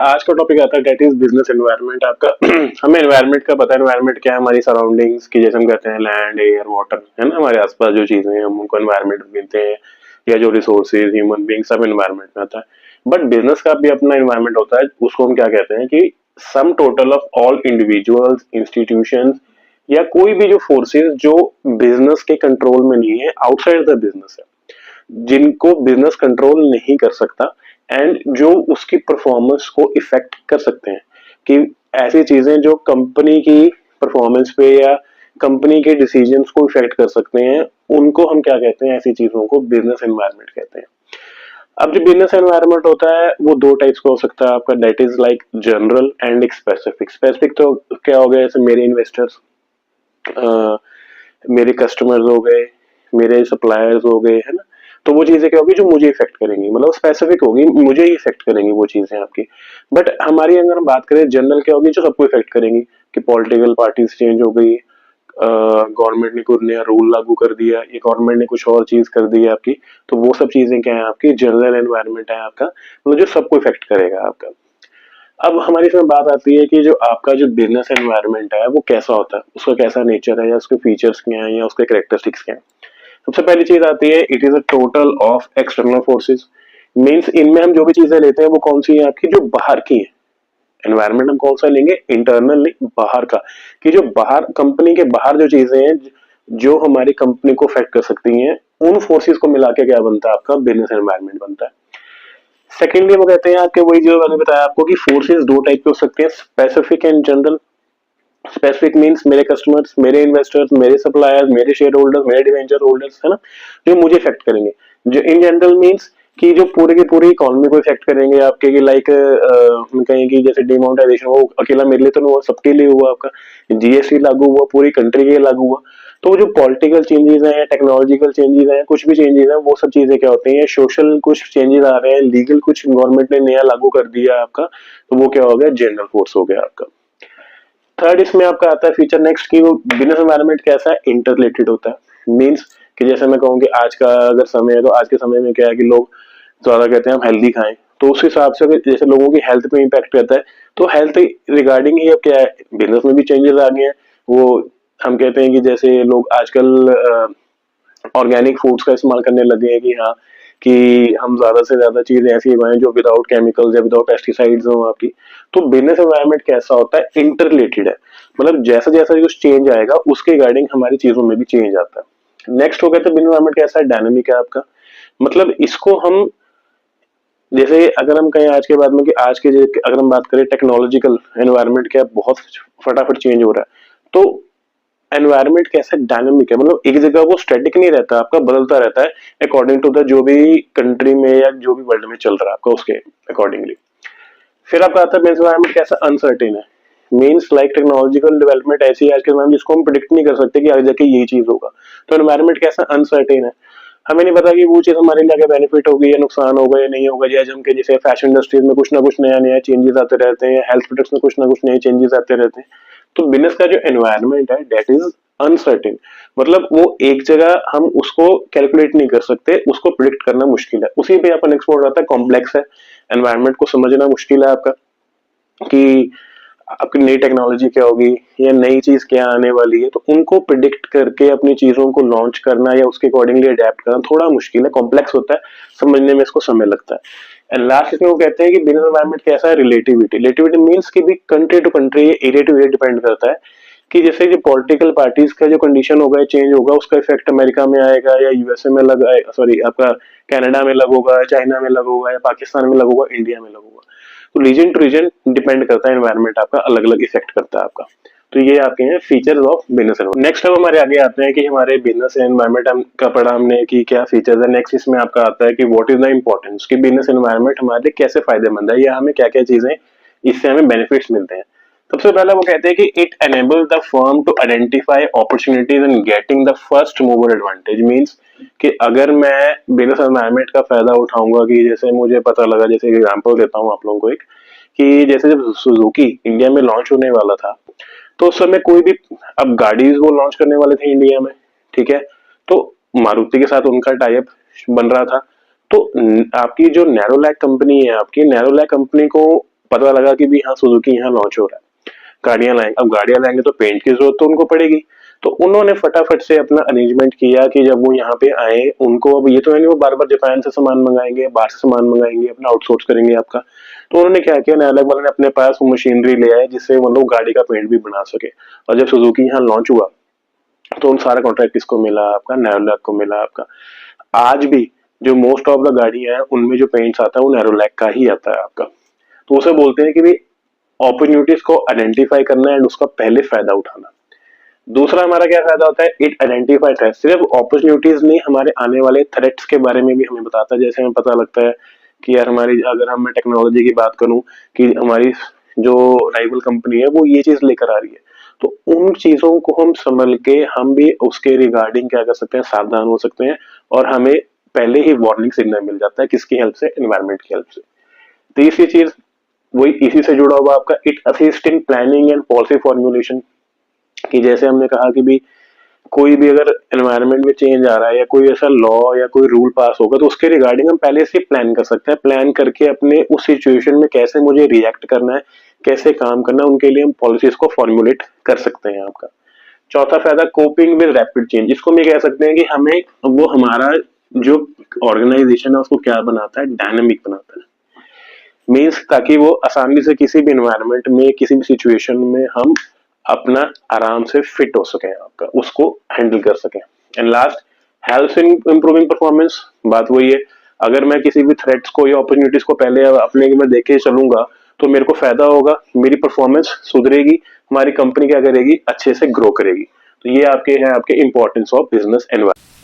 आज का टॉपिक आता है डेट इज बिजनेस एनवायरनमेंट आपका। हमें एनवायरनमेंट का पता है, एनवायरनमेंट क्या है, हमारी सराउंडिंग्स की, जैसे हम कहते हैं लैंड एयर वाटर, है ना, हमारे आसपास जो चीजें हैं हम उनको एनवायरनमेंट मिलते हैं, या जो रिसोर्सेज ह्यूमन बींग सब एनवायरनमेंट में आता है। बट बिजनेस का भी अपना एनवायरनमेंट होता है, उसको हम क्या कहते हैं कि sum total of all individuals, institutions, या कोई भी जो फोर्सेस जो बिजनेस के कंट्रोल में नहीं है, आउटसाइड द बिजनेस है, जिनको बिजनेस कंट्रोल नहीं कर सकता, एंड जो उसकी परफॉर्मेंस को इफेक्ट कर सकते हैं, कि ऐसी चीजें जो कंपनी की परफॉर्मेंस पे या कंपनी के डिसीजंस को इफेक्ट कर सकते हैं, उनको हम क्या कहते हैं, ऐसी चीजों को बिजनेस एनवायरनमेंट कहते हैं। अब जो बिजनेस एनवायरनमेंट होता है वो दो टाइप्स का हो सकता है आपका, that is like general and एक स्पेसिफिक। स्पेसिफिक तो क्या हो गया, जैसे मेरे इन्वेस्टर्स, मेरे कस्टमर्स हो गए, मेरे सप्लायर्स हो गए, है ना। तो वो चीजें क्या होगी जो मुझे इफेक्ट करेंगी, मतलब स्पेसिफिक होगी, मुझे ही इफेक्ट करेंगी वो चीजें आपकी। बट हमारी अगर हम बात करें जनरल, क्या होगी जो सबको इफेक्ट करेंगी, कि पॉलिटिकल पार्टीज चेंज हो गई, गवर्नमेंट ने कोई नया रूल लागू कर दिया, या गवर्नमेंट ने कुछ और चीज कर दी है आपकी, तो वो सब चीजें क्या है आपकी जनरल एनवायरनमेंट है आपका, मतलब जो सबको इफेक्ट करेगा आपका। अब हमारी इसमें बात आती है कि जो आपका जो बिजनेस एनवायरनमेंट है वो कैसा होता है, उसका कैसा नेचर है, या उसके फीचर्स क्या हैं, या उसके कैरेक्टरिस्टिक्स क्या हैं। सबसे पहली चीज आती है, it is a total of external forces. Means इनमें हम जो भी चीजें लेते हैं वो कौन सी है आपकी, जो बाहर की है। एनवायरनमेंट हम कौन सा लेंगे, इंटरनल नहीं, बाहर का, कि जो बाहर कंपनी के बाहर जो चीजें हैं जो हमारी कंपनी को अफेक्ट कर सकती हैं, उन फोर्सेस को मिला के क्या बनता है आपका बिजनेस एनवायरनमेंट बनता है। सेकेंडली वो कहते हैं आपके, वही जो मैंने बताया आपको कि फोर्सेस दो टाइप के हो सकते हैं, specific and general. Specific means मेरे कस्टमर्स, मेरे इन्वेस्टर्स, मेरे सप्लायर्स, मेरे शेयर होल्डर्स, मेरे डिवेंचर होल्डर्स, है ना, जो मुझे इफेक्ट करेंगे। जो इन जनरल मींस कि जो पूरे की पूरी इकोनॉमी को इफेक्ट करेंगे आपके, कि लाइक हम कहें कि जैसे डिमोनेटाइजेशन, वो अकेला मेरे लिए तो नहीं हुआ, सबके लिए हुआ आपका। जीएसटी लागू हुआ, पूरी कंट्री के लिए लागू हुआ। तो जो पॉलिटिकल चेंजेस हैं, टेक्नोलॉजिकल चेंजेस हैं, कुछ भी चेंजेस हैं, वो सब चीजें क्या होती हैं, सोशल कुछ चेंजेस आ रहे हैं, लीगल कुछ गवर्नमेंट ने नया लागू कर दिया आपका, तो वो क्या हो गया, जनरल फोर्स हो गया आपका। थर्ड इसमें आपका आता है फीचर नेक्स्ट, की वो बिजनेस एनवायरनमेंट कैसा है, इंटर रिलेटेड होता है। मींस कि जैसे मैं कहूँ कि आज का अगर समय है, तो आज के समय में क्या है कि लोग ज्यादा कहते हैं हम हेल्दी खाएं, तो उस हिसाब से अगर जैसे लोगों की हेल्थ पे इम्पैक्ट रहता है, तो हेल्थ रिगार्डिंग ही अब क्या है, बिजनेस में भी चेंजेस आ गए हैं। वो हम कहते हैं कि जैसे लोग आजकल ऑर्गेनिक फूड्स का इस्तेमाल करने लगे हैं, कि हाँ, कि हम ज्यादा से ज्यादा चीजें ऐसी उगाएं जो विदाउट केमिकल्स या विदाउट पेस्टिसाइड्स हो आपकी। तो बिजनेस एनवायरनमेंट कैसा होता है, इंटर रिलेटेड है, मतलब जैसा जैसा जो चेंज आएगा उसके रिगार्डिंग हमारी चीजों में भी चेंज आता है। नेक्स्ट हो गया तो बिजनेस एनवायरनमेंट कैसा है, डायनामिक है आपका। मतलब इसको हम, जैसे अगर हम कहें आज के बाद में कि आज के अगर हम बात करें टेक्नोलॉजिकल एनवायरनमेंट क्या बहुत फटाफट चेंज हो रहा है, तो एनवायरनमेंट कैसा डायनेमिक है, मतलब एक जगह वो स्टैटिक नहीं रहता आपका, बदलता रहता है अकॉर्डिंग टू द जो भी कंट्री में या जो भी वर्ल्ड में चल रहा है आपका, उसके अकॉर्डिंगली। फिर आपका आता है एनवायरनमेंट कैसा अनसर्टेन है। मीन्स लाइक टेक्नोलॉजिकल डेवलपमेंट ऐसी है आज के समय जिसको हम प्रिडिक्ट नहीं कर सकते कि आगे जाके यही चीज होगा। तो एनवायरनमेंट कैसा अनसर्टेन है, हमें नहीं पता कि वो चीज हमारे लिए आगे बेनिफिट होगी या नुकसान होगा या नहीं होगा। जैसे हम के जैसे फैशन इंडस्ट्रीज में कुछ ना कुछ नया नया चेंजेस आते रहते हैं, हेल्थ प्रोडक्ट्स में कुछ ना कुछ नए चेंजेस आते रहते हैं। तो बिजनेस का जो एनवायरनमेंट है दैट इज अनसर्टेन, मतलब वो एक जगह हम उसको कैलकुलेट नहीं कर सकते, उसको प्रिडिक्ट करना मुश्किल है। उसी पे अपन एक्सपोर्ट आता है, कॉम्प्लेक्स है, एनवायरनमेंट को समझना मुश्किल है आपका, कि आपकी नई टेक्नोलॉजी क्या होगी या नई चीज क्या आने वाली है, तो उनको प्रिडिक्ट करके अपनी चीजों को लॉन्च करना या उसके अकॉर्डिंगली अडेप्ट करना थोड़ा मुश्किल है, कॉम्प्लेक्स होता है, समझने में इसको समय लगता है। एंड लास्ट इसमें वो कहते हैं कि बिजनेस एनवायरनमेंट कैसा है, रिलेटिविटी। रिलेटिविटी मींस कि भी country to country, area to area depend करता है, कि जैसे जो पॉलिटिकल पार्टीज का जो कंडीशन होगा चेंज होगा, उसका इफेक्ट अमेरिका में आएगा या यूएसए में लगा, सॉरी आपका कनाडा में लगेगा, चाइना में लगेगा, या पाकिस्तान में लगेगा, इंडिया में लगेगा। तो रीजन टू रीजन डिपेंड करता है, एनवायरनमेंट आपका अलग अलग इफेक्ट करता है आपका। तो ये आपके हैं features of business environment. Next अब हमारे आगे आते हैं कि हमारे बिजनेस एनवायरनमेंट का पढ़ा हमने कि क्या फीचर्स है। नेक्स्ट इसमें आपका आता है कि व्हाट इज द इंपॉर्टेंस, कि बिजनेस एनवायरनमेंट हमारे लिए कैसे फायदेमंद है, या हमें क्या क्या चीजें इससे हमें बेनिफिट्स मिलते हैं। सबसे पहला वो कहते हैं कि it enables the firm to identify opportunities and getting the first mover advantage. Means कि अगर मैं बिजनेस एनवायरनमेंट का फायदा उठाऊंगा, कि जैसे मुझे पता लगा, जैसे एग्जांपल देता हूँ आप लोगों को एक, कि जैसे जब सुजुकी इंडिया में लॉन्च होने वाला था, तो उस समय कोई भी, अब गाड़ीज वो लॉन्च करने वाले थे इंडिया में, ठीक है, तो मारुति के साथ उनका टाई अप बन रहा था। तो आपकी जो नैरोलैक कंपनी है, आपकी नैरोलैक कंपनी को पता लगा कि भी हाँ सुजुकी यहाँ लॉन्च हो रहा है, गाड़ियां लाएंगे। अब गाड़ियां लाएंगे तो पेंट की जरूरत तो उनको पड़ेगी, तो उन्होंने फटाफट से अपना अरेंजमेंट किया कि जब वो यहाँ पे आए, उनको अब ये तो है नहीं वो बार बार जापान से सामान मंगाएंगे, बाहर से सामान मंगाएंगे, अपना आउटसोर्स करेंगे आपका। तो उन्होंने क्या किया, नायलॉक वाले ने अपने पास मशीनरी ले आए जिससे मतलब गाड़ी का पेंट भी बना सके। और जब सुजुकी यहाँ लॉन्च हुआ तो उन सारा कॉन्ट्रैक्ट किसको मिला, आपका नायलॉक को मिला आपका। आज भी जो मोस्ट ऑफ द गाड़ी है उनमें जो पेंट्स आता है वो नायलॉक का ही आता है आपका। तो उसे बोलते हैं कि भी अपॉर्चुनिटीज को आइडेंटिफाई करना एंड उसका पहले फायदा उठाना। दूसरा हमारा क्या फायदा होता है, इट आइडेंटिफाई थ्रेट, सिर्फ अपॉर्चुनिटीज नहीं हमारे आने वाले थ्रेट्स के बारे में भी हमें बताता है। जैसे हमें पता लगता है कि यार हमारी, अगर हम मैं टेक्नोलॉजी की बात करूं कि हमारी जो राइवल कंपनी है वो ये चीज लेकर आ रही है, तो उन चीजों को हम संभल के हम भी उसके रिगार्डिंग क्या कर सकते हैं, सावधान हो सकते हैं। और हमें पहले ही वार्निंग सिग्नल मिल जाता है, किसकी हेल्प से, एनवायरमेंट की हेल्प से। तीसरी चीज वही इसी से जुड़ा हुआ आपका, it assist in planning and policy formulation. कि जैसे हमने कहा कि भी कोई भी अगर एनवायरनमेंट में चेंज आ रहा है या कोई ऐसा लॉ या कोई रूल पास होगा तो उसके रिगार्डिंग हम पहले से प्लान कर सकते हैं। प्लान करके अपने उस सिचुएशन में कैसे मुझे रिएक्ट करना है, कैसे काम करना है, उनके लिए हम पॉलिसीज को फॉर्मुलेट कर सकते हैं आपका। चौथा फायदा, कोपिंग विद रैपिड चेंज। इसको हम कह सकते हैं कि हमें वो हमारा जो ऑर्गेनाइजेशन है उसको क्या बनाता है, डायनामिक बनाता है। मीन्स ताकि वो आसानी से किसी भी एनवायरनमेंट में, किसी भी सिचुएशन में हम अपना आराम से फिट हो सके, आपका उसको हैंडल कर सके। And last, help in improving performance. बात वही है, अगर मैं किसी भी थ्रेट्स को या अपॉर्चुनिटीज को पहले अपने में देखे चलूंगा तो मेरे को फायदा होगा, मेरी परफॉर्मेंस सुधरेगी, हमारी कंपनी क्या करेगी, अच्छे से ग्रो करेगी। तो ये आपके हैं आपके इंपॉर्टेंस ऑफ बिजनेस एनवायरनमेंट।